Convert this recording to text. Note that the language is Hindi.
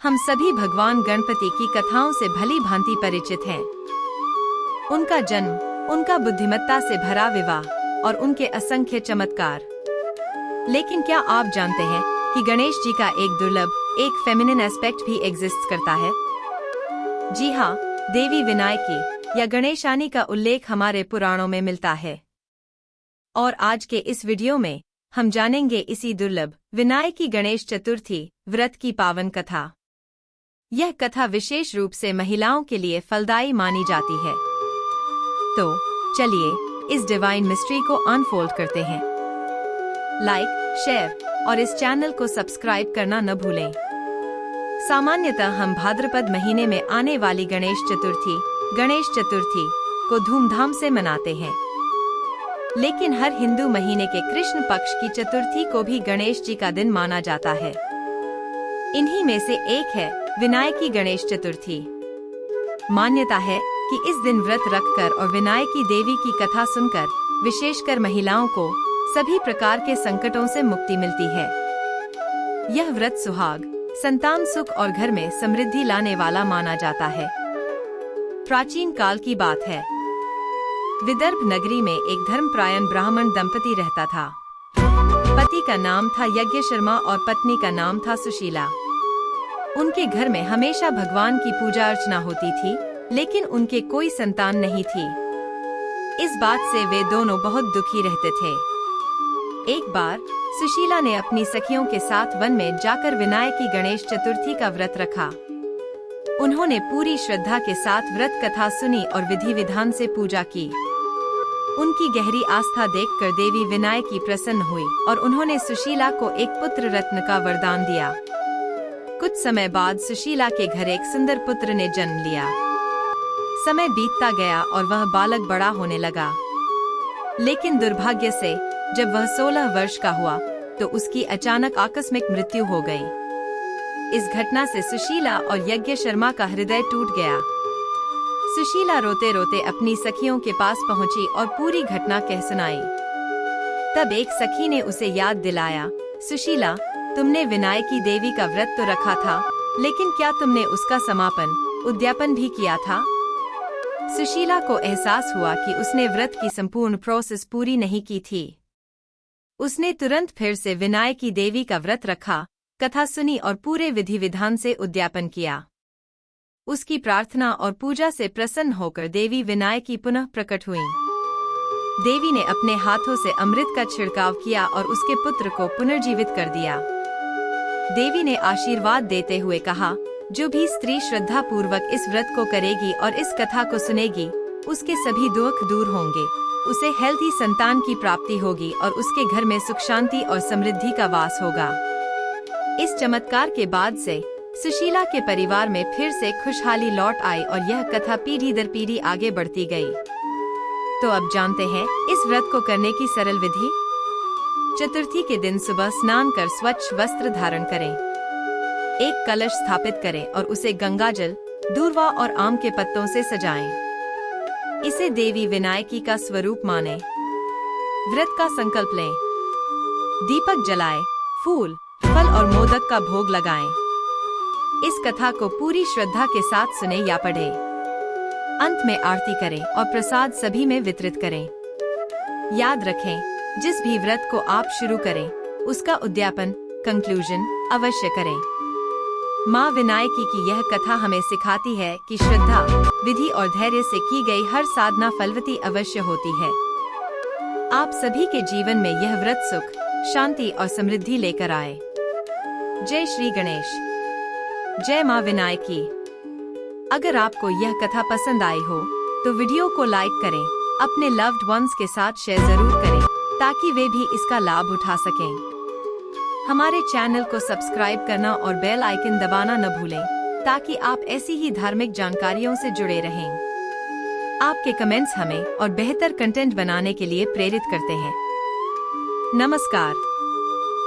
हम सभी भगवान गणपति की कथाओं से भली भांति परिचित हैं। उनका जन्म, उनका बुद्धिमत्ता से भरा विवाह और उनके असंख्य चमत्कार। लेकिन क्या आप जानते हैं कि गणेश जी का एक दुर्लभ, एक फेमिनिन एस्पेक्ट भी एग्जिस्ट करता है? जी हाँ, देवी विनायकी या गणेशानी का उल्लेख हमारे पुराणों में मिलता है। और आज के इस वीडियो में हम जानेंगे इसी दुर्लभ विनायकी गणेश चतुर्थी व्रत की पावन कथा। यह कथा विशेष रूप से महिलाओं के लिए फलदायी मानी जाती है। तो चलिए इस डिवाइन मिस्ट्री को अनफोल्ड करते हैं। लाइक, शेयर और इस चैनल को सब्सक्राइब करना न भूलें। सामान्यतः हम भाद्रपद महीने में आने वाली गणेश चतुर्थी को धूमधाम से मनाते हैं। लेकिन हर हिंदू महीने के कृष्ण पक्ष की चतुर्थी को भी गणेश जी का दिन माना जाता है। इन्हीं में से एक है विनायकी गणेश चतुर्थी। मान्यता है कि इस दिन व्रत रखकर और विनायकी देवी की कथा सुनकर विशेषकर महिलाओं को सभी प्रकार के संकटों से मुक्ति मिलती है। यह व्रत सुहाग, संतान सुख और घर में समृद्धि लाने वाला माना जाता है। प्राचीन काल की बात है। विदर्भ नगरी में एक धर्मपरायण ब्राह्मण दंपति रहता था। पति का नाम था यज्ञ शर्मा और पत्नी का नाम था सुशीला। उनके घर में हमेशा भगवान की पूजा अर्चना होती थी, लेकिन उनके कोई संतान नहीं थी। इस बात से वे दोनों बहुत दुखी रहते थे। एक बार सुशीला ने अपनी सखियों के साथ वन में जाकर विनायकी गणेश चतुर्थी का व्रत रखा। उन्होंने पूरी श्रद्धा के साथ व्रत कथा सुनी और विधि विधान से पूजा की। उनकी गहरी आस्था देखकर देवी विनायकी प्रसन्न हुई और उन्होंने सुशीला को एक पुत्र रत्न का वरदान दिया। कुछ समय बाद सुशीला के घर एक सुंदर पुत्र ने जन्म लिया। समय बीतता गया और वह बालक बड़ा होने लगा। लेकिन दुर्भाग्य से जब वह 16 वर्ष का हुआ तो उसकी अचानक आकस्मिक मृत्यु हो गई। इस घटना से सुशीला और यज्ञ शर्मा का हृदय टूट गया। सुशीला रोते रोते अपनी सखियों के पास पहुंची और पूरी घटना कह सुनाई। तब एक सखी ने उसे याद दिलाया, सुशीला, तुमने विनायकी देवी का व्रत तो रखा था, लेकिन क्या तुमने उसका समापन, उद्यापन भी किया था? सुशीला को एहसास हुआ कि उसने व्रत की संपूर्ण प्रोसेस पूरी नहीं की थी। उसने तुरंत फिर से विनायकी देवी का व्रत रखा, कथा सुनी और पूरे विधि विधान से उद्यापन किया। उसकी प्रार्थना और पूजा से प्रसन्न होकर देवी विनायकी पुनः प्रकट हुईं। देवी ने अपने हाथों से अमृत का छिड़काव किया और उसके पुत्र को पुनर्जीवित कर दिया। देवी ने आशीर्वाद देते हुए कहा, जो भी स्त्री श्रद्धा पूर्वक इस व्रत को करेगी और इस कथा को सुनेगी, उसके सभी दुख दूर होंगे, उसे हेल्थी संतान की प्राप्ति होगी और उसके घर में सुख शांति और समृद्धि का वास होगा। इस चमत्कार के बाद से सुशीला के परिवार में फिर से खुशहाली लौट आई और यह कथा पीढ़ी दर पीढ़ी आगे बढ़ती गई। तो अब जानते हैं इस व्रत को करने की सरल विधि। चतुर्थी के दिन सुबह स्नान कर स्वच्छ वस्त्र धारण करें। एक कलश स्थापित करें और उसे गंगाजल, दूर्वा और आम के पत्तों से सजाएं। इसे देवी विनायकी का स्वरूप मानें। व्रत का संकल्प लें। दीपक जलाएं, फूल, फल और मोदक का भोग लगाएं। इस कथा को पूरी श्रद्धा के साथ सुने या पढ़ें। अंत में आरती करें और प्रसाद सभी में वितरित करें। याद रखें, जिस भी व्रत को आप शुरू करें, उसका उद्यापन, कंक्लूजन अवश्य करें। माँ विनायकी की यह कथा हमें सिखाती है कि श्रद्धा, विधि और धैर्य से की गई हर साधना फलवती अवश्य होती है। आप सभी के जीवन में यह व्रत सुख, शांति और समृद्धि लेकर आए। जय श्री गणेश। जय माँ विनायकी। अगर आपको यह कथा पसंद आई हो तो वीडियो को लाइक करें, अपने लव्ड वंस के साथ शेयर जरूर करें ताकि वे भी इसका लाभ उठा सकें। हमारे चैनल को सब्सक्राइब करना और बेल आइकन दबाना न भूलें ताकि आप ऐसी ही धार्मिक जानकारियों से जुड़े रहें। आपके कमेंट्स हमें और बेहतर कंटेंट बनाने के लिए प्रेरित करते हैं। नमस्कार।